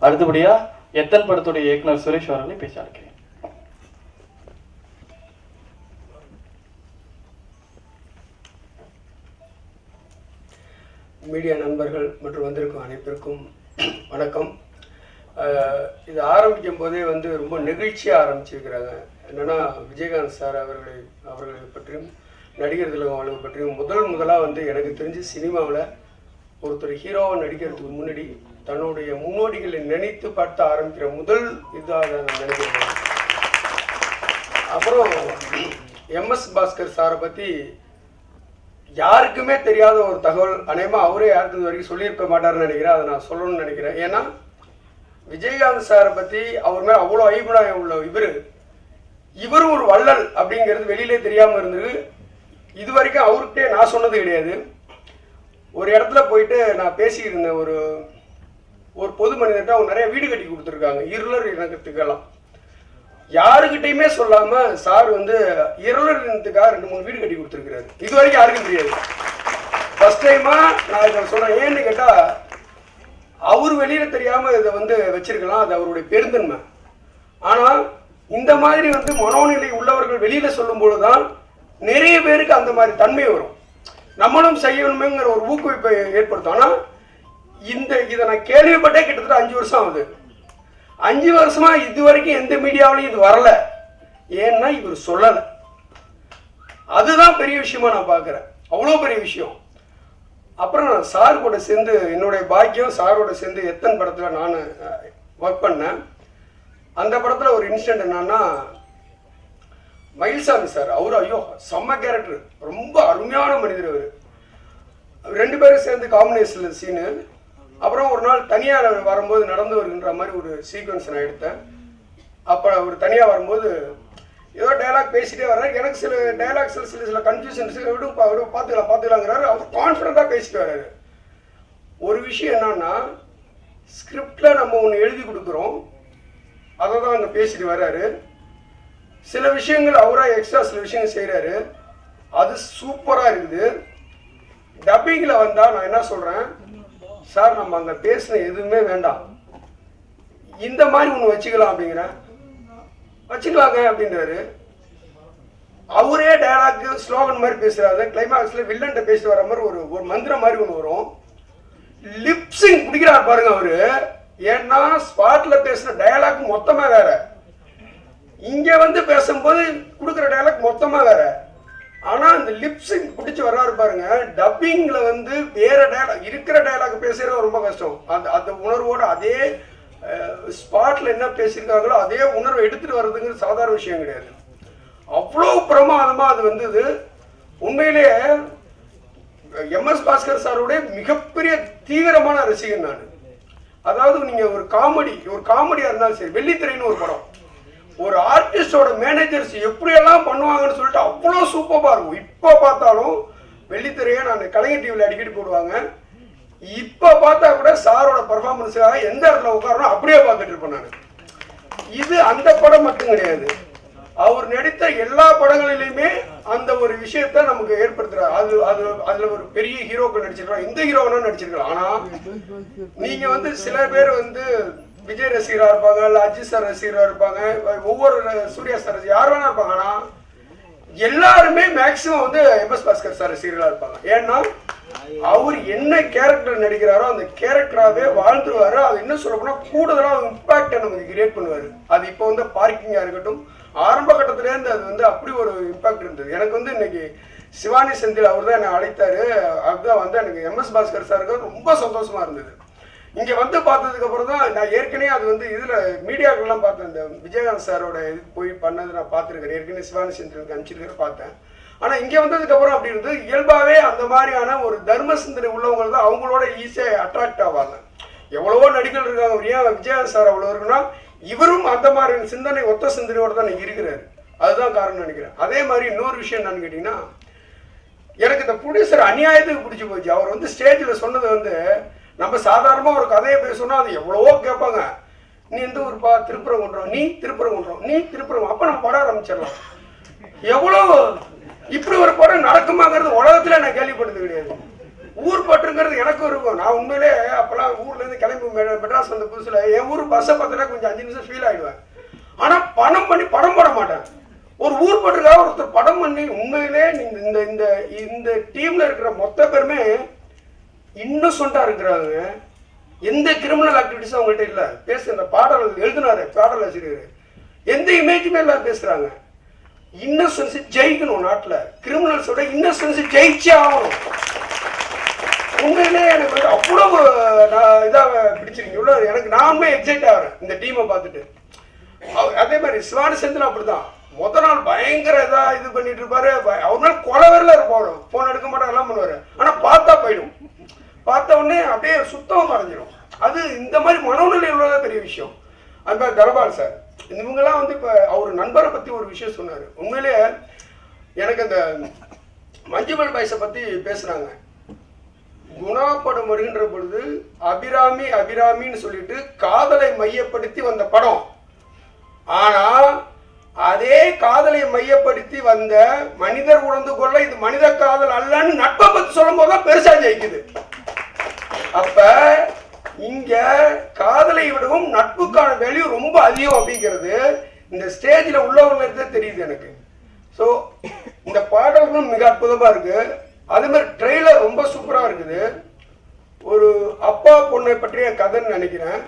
அடுத்தபடியா எத்தன் படத்துடைய இயக்குனர் சுரேஷ் அவர்களை பேச அழைக்கிறேன். மீடியா நண்பர்கள் மற்றும் வந்திருக்கும் அனைவருக்கும் வணக்கம். இது ஆரம்பிக்கும் போதே ரொம்ப நெகிழ்ச்சியாக ஆரம்பிச்சிருக்கிறாங்க. என்னென்னா விஜயகாந்த் சார் அவர்களை பற்றியும் நடிகர் திலகம் அவர்களை பற்றியும் முதலாக எனக்கு தெரிஞ்சு சினிமாவில் ஒருத்தர் ஹீரோவை நடிக்கிறதுக்கு முன்னாடி தன்னுடைய முன்னோடிகளை நினைத்து பார்த்து ஆரம்பிக்கிற முதல் இதாக நான் நினைக்கிறேன். அப்புறம் எம்எஸ் பாஸ்கர் சாரை பற்றி யாருக்குமே தெரியாத ஒரு தகவல், அநேகமாக அவரே யாருக்கு இது வரைக்கும் சொல்லியிருக்க மாட்டார்னு நினைக்கிறேன். அதை நான் சொல்லணும்னு நினைக்கிறேன். ஏன்னா விஜயகாந்த் சாரை பற்றி அவர் மேலே அவ்வளோ அபிப்பிராயம் உள்ள இவரும் ஒரு வள்ளல் அப்படிங்கிறது வெளியிலே தெரியாமல் இருந்தது. இது வரைக்கும் அவர்கிட்டே நான் சொன்னது கிடையாது. ஒரு இடத்துல போயிட்டு நான் பேசியிருந்தேன். ஒரு பொது மனிதர்கிட்ட அவங்க நிறைய வீடு கட்டி கொடுத்துருக்காங்க இருளர் இனத்துக்கெல்லாம். யாருக்கிட்டையுமே சொல்லாமல் சார் இருளர் இனத்துக்காக 2-3 வீடு கட்டி கொடுத்துருக்கிறாரு. இது வரைக்கும் யாருக்கும் தெரியாது. ஃபர்ஸ்ட் டைமாக நான் இதை சொன்னேன். ஏன்னு கேட்டால் அவர் வெளியில் தெரியாமல் இதை வச்சிருக்கலாம், அது அவருடைய பெருந்தன்மை. ஆனால் இந்த மாதிரி மனோநிலை உள்ளவர்கள் வெளியில் சொல்லும்போது தான் நிறைய பேருக்கு அந்த மாதிரி தன்மை வரும். நம்மளும் செய்யணுமேங்கிற ஒரு ஊக்குவிப்பை ஏற்படுத்தும். ஆனால் இதை நான் கேள்விப்பட்டே கிட்டத்தட்ட 5 வருஷம் ஆகுது. 5 வருஷமா இது வரைக்கும் எந்த மீடியாவிலையும் இது வரல. ஏன்னா இவர் சொல்லலை. அதுதான் பெரிய விஷயமா நான் பார்க்குறேன். அவ்வளோ பெரிய விஷயம். அப்புறம் நான் சார் கூட சேர்ந்து என்னுடைய பாக்கியம் சாரோட சேர்ந்து எத்தன் படத்தில் நான் ஒர்க் பண்ணேன். அந்த படத்தில் ஒரு இன்சிடென்ட் என்னன்னா, மயில்சாமி சார் ஐயோ செம்ம கேரக்டர், ரொம்ப அருமையான மனிதர். அவர் 2 பேரும் சேர்ந்து காம்பினேஷனில் சீனு. அப்புறம் ஒரு நாள் தனியாக வரும்போது நடந்து வருகின்ற மாதிரி ஒரு சீக்வன்ஸ் நான் எடுத்தேன். அப்போ அவர் தனியாக வரும்போது ஏதோ டைலாக் பேசிட்டே வர்றாரு. எனக்கு சில டைலாக்ஸில் சில கன்ஃபியூஷன்ஸ் பார்த்துக்கலாங்கிறாரு. அவர் கான்ஃபிடண்ட்டாக பேசிட்டு வர்றாரு. ஒரு விஷயம் என்னன்னா, ஸ்கிரிப்டில் நம்ம ஒன்று எழுதி கொடுக்குறோம், அதை தான் அங்கே பேசிட்டு வர்றாரு. சில விஷயங்கள் அவராக எக்ஸ்ட்ரா சில விஷயங்கள் செய்கிறாரு. அது சூப்பராக இருக்குது. டப்பிங்கில் வந்தால் நான் என்ன சொல்கிறேன், சார் நம்ம அங்கே பேசுன எதுவுமே வேண்டாம், இந்த மாதிரி ஒன்று வச்சுக்கலாம் அப்படிங்கிறேன். வச்சுக்கலாங்க அப்படின்றாரு. அவரே டயலாக்கு ஸ்லோகன் மாதிரி பேசுகிறாரு. கிளைமாக்ஸில் வில்லன்ட்ட பேசிட்டு வர மாதிரி ஒரு மந்திரம் மாதிரி ஒன்று வரும். லிப்ஸிங் பிடிக்கிறார் பாருங்க அவரு. ஏன்னா ஸ்பாட்டில் பேசுகிற டயலாக் மொத்தமாக வேற, இங்கே பேசும்போது கொடுக்குற டயலாக் மொத்தமாக வேற. ஆனால் இந்த லிப்ஸிங் பிடிச்சி வர்றாரு பாருங்க. டப்பிங்கில் வேற டயலாக் இருக்கிற டயலாக் பேசுகிறது ரொம்ப கஷ்டம். அந்த உணர்வோட அதே ஸ்பாட்டில் என்ன பேசியிருக்காங்களோ அதே உணர்வை எடுத்துகிட்டு வர்றதுங்கிறது சாதாரண விஷயம் கிடையாது. அவ்வளோ பிரமாதமாக அது வந்தது. உண்மையிலேயே எம்எஸ் பாஸ்கர் சாருடைய மிகப்பெரிய தீவிரமான ரசிகன் நான். அதாவது நீங்கள் ஒரு காமெடியாக இருந்தாலும் சரி, வெள்ளித்திரைன்னு ஒரு படம், ஒரு ஆர்டிஸ்டோட மேனேஜர்ஸ் எப்படியெல்லாம் பண்ணுவாங்கன்னு சொல்லிட்டு அவ்வளோ சூப்பராக இருக்கும். இப்போ பார்த்தாலும் வெள்ளித்திரையை நான் கலைஞர் டிவியில் அடிக்கடி போடுவாங்க. இப்போ பார்த்தா கூட சாரோட பர்ஃபார்மன்ஸாக எந்த இடத்துல உட்காரணும் அப்படியே பார்த்துட்டு இருப்பேன் நான். இது அந்த படம் மட்டும் கிடையாது, அவர் நடித்த எல்லா படங்களிலுமே அந்த ஒரு விஷயத்த நமக்கு ஏற்படுத்துறாரு. அதுல ஒரு பெரிய ஹீரோக்கள் நடிச்சிருக்கலாம், எந்த ஹீரோனா நடிச்சிருக்கலாம். ஆனா நீங்க சில பேர் விஜய் ரசிகரா இருப்பாங்க, இல்ல அஜித் சார் ரசிகரா இருப்பாங்க, ஒவ்வொரு சூர்யா சார் யார் வேணா இருப்பாங்க. ஆனா எல்லாருமே மேக்சிமம் எம்எஸ் பாஸ்கர் சார் ரசிகர்களா இருப்பாங்க. ஏன்னா அவர் என்ன கேரக்டர் நடிக்கிறாரோ அந்த கேரக்டராகவே வாழ்ந்துருவாரு. அது என்ன சொல்ல போனா கூடுதலாக இம்பாக்டை நமக்கு கிரியேட் பண்ணுவாரு. அது இப்போ பார்க்கிங்கா இருக்கட்டும், ஆரம்ப கட்டத்திலேருந்து அது அப்படி ஒரு இம்பாக்ட் இருந்தது. எனக்கு இன்னைக்கு சிவானி செந்தில் அவர் தான் என்னை அழைத்தாரு. அதுதான் எனக்கு எம்எஸ் பாஸ்கர் சாருக்கு ரொம்ப சந்தோஷமா இருந்தது. இங்கே பார்த்ததுக்கு அப்புறம் தான் நான் ஏற்கனவே அது இதில் மீடியாக்கள்லாம் பார்த்தேன். இந்த விஜயகாந்த் சாரோட இது போய் பண்ணது நான் பார்த்துருக்கிறேன். ஏற்கனவே சிவானி செந்திலுக்கு அனுப்பிச்சிருக்கிற பார்த்தேன். ஆனால் இங்கே வந்ததுக்கப்புறம் அப்படி இருந்தது. இயல்பாகவே அந்த மாதிரியான ஒரு தர்ம சிந்தனை உள்ளவங்க தான் அவங்களோட ஈஸியாக அட்ராக்ட் ஆவாங்க. எவ்வளவோ நடிகர்கள் இருக்காங்க, ஏன் விஜயகாந்த் சார் அவ்வளோ இருக்குன்னா இவரும் அந்த மாதிரி சிந்தனை ஒத்த சிந்தனையோடு தான் இருக்கிறாரு. அதுதான் காரணம் நினைக்கிறேன். அதே மாதிரி இன்னொரு விஷயம் என்னன்னு கேட்டிங்கன்னா, எனக்கு இந்த ப்ரொடியூசர் அநியாயத்துக்கு பிடிச்சி போச்சு. அவர் ஸ்டேஜில் சொன்னது நம்ம சாதாரணமாக ஒரு கதையை பேசணும்னா அது எவ்வளவோ கேட்பாங்க. நீ எந்த ஊருப்பா? திருப்பரங்குன்றம். நீ திருப்பரங்குன்றம். நீ திருப்பரங்குன்றம். அப்போ நம்ம படம் ஆரம்பிச்சிடலாம். எவ்வளோ இப்படி ஒரு படம் நடக்குமாங்கிறது உலகத்தில் நான் கேள்விப்பட்டது கிடையாது. ஊர் பற்றுங்கிறது எனக்கும் இருக்கும். நான் உண்மையிலே அப்போல்லாம் ஊர்லேருந்து கிளம்பி மெட்ராஸ் வந்த புதுசில் என் ஊர் பஸ்ஸை பார்த்தா கொஞ்சம் 5 நிமிஷம் ஃபீல் ஆகிடுவேன். ஆனால் பணம் பண்ணி படம் போட மாட்டேன். ஒரு ஊர் பற்றுக்காக ஒருத்தர் படம் பண்ணி உண்மையிலே நீங்கள் இந்த இந்த இந்த டீமில் இருக்கிற மொத்த பேருமே இன்னொசென்ட்டாக இருக்கிறாங்க. எந்த கிரிமினல் ஆக்டிவிட்டிஸும் அவங்கள்ட்ட இல்லை. இந்த பாடல் எழுதினாரு பாடல் ஆசிரியர், எந்த இமேஜுமே எல்லாம் பேசுகிறாங்க. இன்னசென்ஸ் ஜெயிக்கணும். நாட்டில் கிரிமினல்ஸோட இன்னசென்ஸ் ஜெயிச்சே ஆகணும். உண்மையிலே எனக்கு வந்து அவ்வளோ இதாக பிடிச்சிருக்கு. இவ்வளோ எனக்கு நானுமே எக்ஸைட் ஆகிறேன் இந்த டீமை பார்த்துட்டு. அதே மாதிரி சிவானி செந்தில் அப்படிதான். முதல் நாள் பயங்கர இதாக இது பண்ணிட்டு இருப்பாரு. அவர்னால கொலவரில் இருப்பார். ஃபோன் எடுக்க மாட்டார், எல்லாம் பண்ணுவார். ஆனால் பார்த்தா போயிடும். பார்த்த உடனே அப்படியே சுத்தமாக மறைஞ்சிடும். அது இந்த மாதிரி மனோநிலை உள்ளதா பெரிய விஷயம். அது மாதிரி தனபால் சார் இவங்கெல்லாம் வந்து இப்போ அவர் நண்பரை பற்றி ஒரு விஷயம் சொன்னார். உண்மையிலேயே எனக்கு அந்த மஞ்சுமல் பாய்ஸை பற்றி பேசுனாங்க. குணா படம் வருகின்ற பொழுது அபிராமி அபிராமின்னு சொல்லிட்டு காதலை மையப்படுத்தி வந்த படம். ஆனா அதே காதலை மையப்படுத்தி வந்த மனிதர் உணர்ந்து கொள்ள இது மனித காதல் அல்லன்னு நட்பை பத்தி சொல்லும் போதுதான் பெருசா ஜெயிக்குது. அப்ப இங்க காதலை விடவும் நட்புக்கான வேல்யூ ரொம்ப அதிகம் அப்படிங்கிறது இந்த ஸ்டேஜ்ல உள்ளவங்களுக்கு தெரியுது எனக்கு. ஸோ இந்த பாடல்களும் மிக அற்புதமா இருக்கு. அதே மாதிரி ட்ரெய்லர் ரொம்ப சூப்பராக இருக்குது. ஒரு அப்பா பொண்ணை பற்றிய கதைன்னு நினைக்கிறேன்.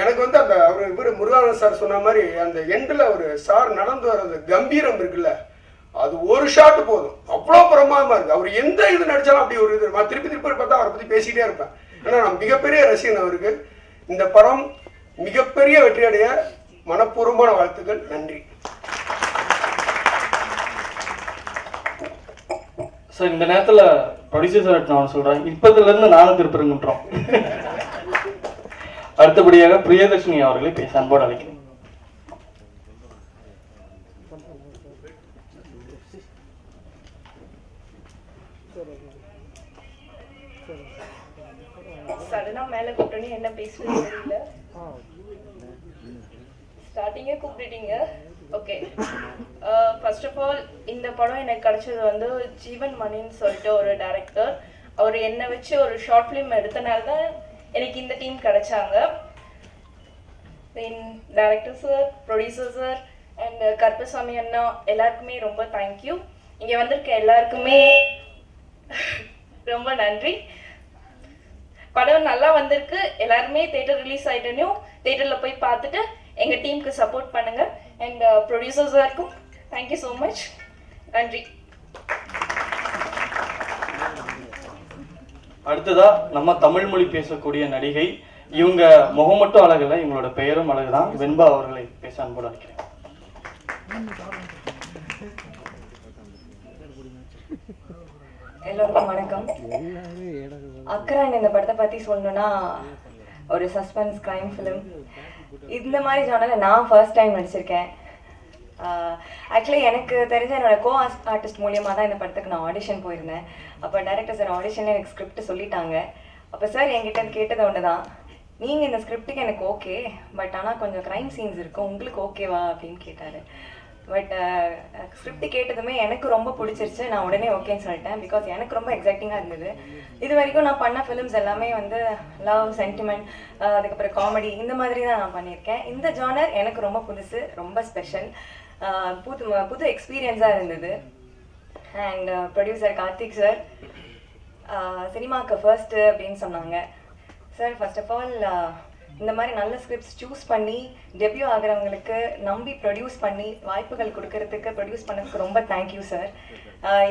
எனக்கு வந்து அந்த அவர் இவர் முருகானந்த் சார் சொன்ன மாதிரி அந்த எண்டில் அவர் சார் நடந்து வர அந்த கம்பீரம் இருக்குல்ல, அது ஒரு ஷாட்டு போதும். அவ்வளோ பிரமாதமாக இருக்குது. அவர் எந்த இது நடித்தாலும் அப்படி ஒரு இது நான் திருப்பி திருப்பி பார்த்தா அவரை பற்றி பேசிகிட்டே இருப்பேன். ஏன்னா நான் மிகப்பெரிய ரசிகன் அவருக்கு. இந்த படம் மிகப்பெரிய வெற்றியடைய மனப்பூர்வமான வாழ்த்துக்கள். நன்றி சார். இந்த நேரத்தில் ப்ரொடியூசர் சார் நான் சொல்கிறேன், இப்போதுலேருந்து நானும் திருப்பரங்குன்றோம். அடுத்தபடியாக பிரியதர்ஷினி அவர்களை பேச அன்போடு அழைக்கிறேன். சடனா மேல கூப்பிட்டோன்னு என்ன பேசுறது தெரியல. ஸ்டார்டிங்கே கூப்பிட்டுட்டீங்க. ஓகே, ஃபர்ஸ்ட் ஆஃப் ஆல் இந்த படம் எனக்கு கிடைச்சது வந்து ஜீவன் மணின்னு சொல்லிட்டு ஒரு டைரக்டர். அவர் என்னை வச்சு ஒரு ஷார்ட் ஃபிலிம் எடுத்தனால தான் எனக்கு இந்த டீம் கிடைச்சாங்க. Then director sir, producer sir and Karuppasamy அண்ணா எல்லாருக்குமே ரொம்ப தேங்க்யூ. இங்கே வந்திருக்க எல்லாருக்குமே ரொம்ப நன்றி. படம் நல்லா வந்திருக்கு. எல்லாருமே தேட்டர் ரிலீஸ் ஆகிட்டனையும் தேட்டரில் போய் பார்த்துட்டு எங்கள் டீமுக்கு சப்போர்ட் பண்ணுங்கள். அண்ட் ப்ரொடியூசர் சாருக்கும் தேங்க்யூ ஸோ மச். நன்றி. அடுத்ததா நம்ம தமிழ் மொழி பேசக்கூடிய நடிகை, இவங்க முகம் மட்டும் அழகில்லை, இவங்களோட பெயரும் அழகுதான். வெண்பா அவர்களை பேச அன்போடு அழைக்கிறேன். எல்லோருக்கும் வணக்கம். அக்ரான் இந்த படத்தை பற்றி சொல்லணும்னா ஒரு சஸ்பென்ஸ் கிரைம் ஃபிலிம். இந்த மாதிரி ஜானரில் நான் ஃபர்ஸ்ட் டைம் நடிச்சிருக்கேன். ஆக்சுவலி எனக்கு தெரிஞ்ச என்னோட ஆர்டிஸ்ட் மூலியமாக தான் இந்த படத்துக்கு நான் ஆடிஷன் போயிருந்தேன். அப்போ டைரக்டர் சார் ஆடிஷனில் எனக்கு ஸ்கிரிப்ட் சொல்லிட்டாங்க. அப்போ சார் என்கிட்ட கேட்டது ஒன்று தான், நீங்கள் இந்த ஸ்கிரிப்டுக்கு எனக்கு ஓகே, பட் ஆனால் கொஞ்சம் க்ரைம் சீன்ஸ் இருக்கும், உங்களுக்கு ஓகேவா அப்படின்னு கேட்டார். பட் ஸ்கிரிப்ட் கேட்டதுமே எனக்கு ரொம்ப பிடிச்சிருச்சு. நான் உடனே ஓகேன்னு சொல்லிட்டேன். பிகாஸ் எனக்கு ரொம்ப எக்ஸைட்டிங்காக இருந்தது. இது வரைக்கும் நான் பண்ண ஃபிலிம்ஸ் எல்லாமே வந்து லவ், சென்டிமெண்ட், அதுக்கப்புறம் காமெடி, இந்த மாதிரி தான் நான் பண்ணியிருக்கேன். இந்த ஜானர் எனக்கு ரொம்ப புதுசு, ரொம்ப ஸ்பெஷல், புது எக்ஸ்பீரியன்ஸாக இருந்தது. அண்ட் ப்ரொடியூசர் கார்த்திக் சார் சினிமாவுக்கு ஃபர்ஸ்ட்டு அப்படின்னு சொன்னாங்க. சார் ஃபர்ஸ்ட் ஆஃப் ஆல் இந்த மாதிரி நல்ல ஸ்கிரிப்ட்ஸ் சூஸ் பண்ணி டெபியூ ஆகிறவங்களுக்கு நம்பி ப்ரொடியூஸ் பண்ணி வாய்ப்புகள் கொடுக்கறதுக்கு, ப்ரொடியூஸ் பண்ணதுக்கு ரொம்ப தேங்க்யூ சார்.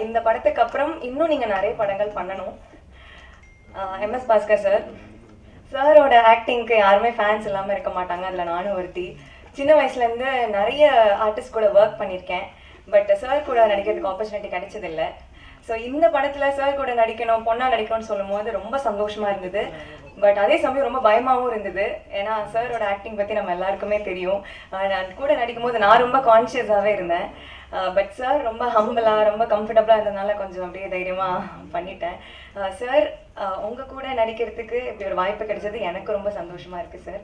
இந்த படத்துக்கு அப்புறம் இன்னும் நீங்கள் நிறைய படங்கள் பண்ணணும். எம்எஸ் பாஸ்கர் சார், சாரோட ஆக்டிங்க்கு யாருமே ஃபேன்ஸ் இல்லாமல் இருக்க மாட்டாங்க, அதில் நானும் ஒருத்தி. சின்ன வயசுலேருந்து நிறைய ஆர்டிஸ்ட் கூட ஒர்க் பண்ணியிருக்கேன், பட் சார் கூட நடிக்கிறதுக்கு ஆப்பர்ச்சுனிட்டி கிடைச்சதில்லை. ஸோ இந்த படத்தில் சார் கூட நடிக்கணும், பொண்ணாக நடிக்கணும்னு சொல்லும் போது ரொம்ப சந்தோஷமாக இருந்தது. பட் அதே சமயம் ரொம்ப பயமாகவும் இருந்தது. ஏன்னா சாரோட ஆக்டிங் பற்றி நம்ம எல்லாருக்குமே தெரியும். நான் கூட நடிக்கும் போது நான் ரொம்ப கான்ஷியஸாகவே இருந்தேன். பட் சார் ரொம்ப ஹம்பிளாக, ரொம்ப கம்ஃபர்டபுளாக இருந்ததுனால கொஞ்சம் அப்படியே தைரியமாக பண்ணிட்டேன். சார் உங்கள் கூட நடிக்கிறதுக்கு இப்படி ஒரு வாய்ப்பு கிடைச்சது எனக்கு ரொம்ப சந்தோஷமாக இருக்குது சார்.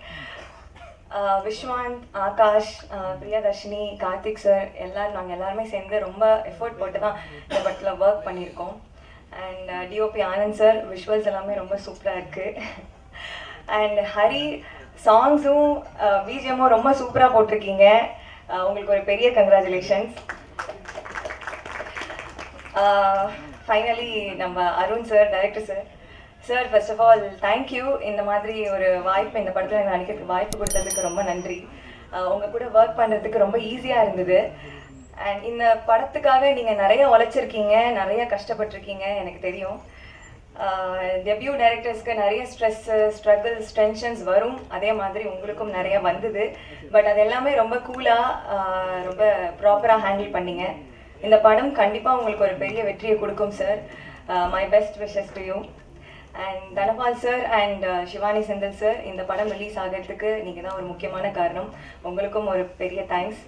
விஸ்வாந்த், ஆகாஷ், பிரியதர்ஷினி, கார்த்திக் சார், நாங்கள் எல்லாருமே சேர்ந்து ரொம்ப எஃபோர்ட் போட்டு தான் இந்த படத்தில் ஒர்க் பண்ணியிருக்கோம். And DOP Anand sir, visuals எல்லாமே ரொம்ப சூப்பராக இருக்குது. அண்ட் ஹரி, சாங்ஸும் பிஜிஎம்மும் ரொம்ப சூப்பராக போட்டிருக்கீங்க. உங்களுக்கு ஒரு பெரிய கங்க்ராச்சுலேஷன்ஸ். ஃபைனலி நம்ம Arun sir, director sir. Sir, first of all thank you. இந்த மாதிரி ஒரு வாய்ப்பு இந்த படத்தில் எனக்கு நினைக்கிறதுக்கு வாய்ப்பு கொடுத்ததுக்கு ரொம்ப நன்றி. உங்கள் கூட ஒர்க் பண்ணுறதுக்கு ரொம்ப ஈஸியாக இருந்தது. அண்ட் இந்த படத்துக்காக நீங்கள் நிறைய உழைச்சிருக்கீங்க, நிறைய கஷ்டப்பட்டிருக்கீங்க, எனக்கு தெரியும். டெபியூ டைரக்டர்ஸ்க்கு நிறைய ஸ்ட்ரெஸ்ஸு, ஸ்ட்ரகிள்ஸ், டென்ஷன்ஸ் வரும். அதே மாதிரி உங்களுக்கும் நிறைய வந்தது. பட் அது எல்லாமே ரொம்ப கூலாக, ரொம்ப ப்ராப்பராக ஹேண்டில் பண்ணிங்க. இந்த படம் கண்டிப்பாக உங்களுக்கு ஒரு பெரிய வெற்றியை கொடுக்கும் sir. My best wishes to you. And Dhanapal sir and Shivani Senthil sir, இந்த படம் ரிலீஸ் ஆகிறதுக்கு நீங்கள் தான் ஒரு முக்கியமான காரணம். உங்களுக்கும் ஒரு பெரிய தேங்க்ஸ்.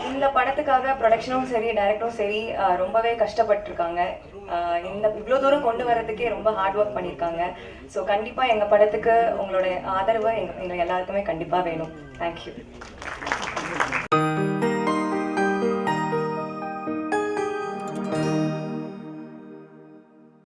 இந்த படத்துக்காக ப்ரொடக்ஷனும் சரி, டைரக்டரும் சரி ரொம்பவே கஷ்டப்பட்டுருக்காங்க. இவ்வளோ தூரம் கொண்டு வரதுக்கே ரொம்ப ஹார்ட் ஒர்க் பண்ணியிருக்காங்க. ஸோ கண்டிப்பாக எங்கள் படத்துக்கு உங்களோட ஆதரவு எங்கள் எல்லாருக்குமே கண்டிப்பாக வேணும். தேங்க்யூ.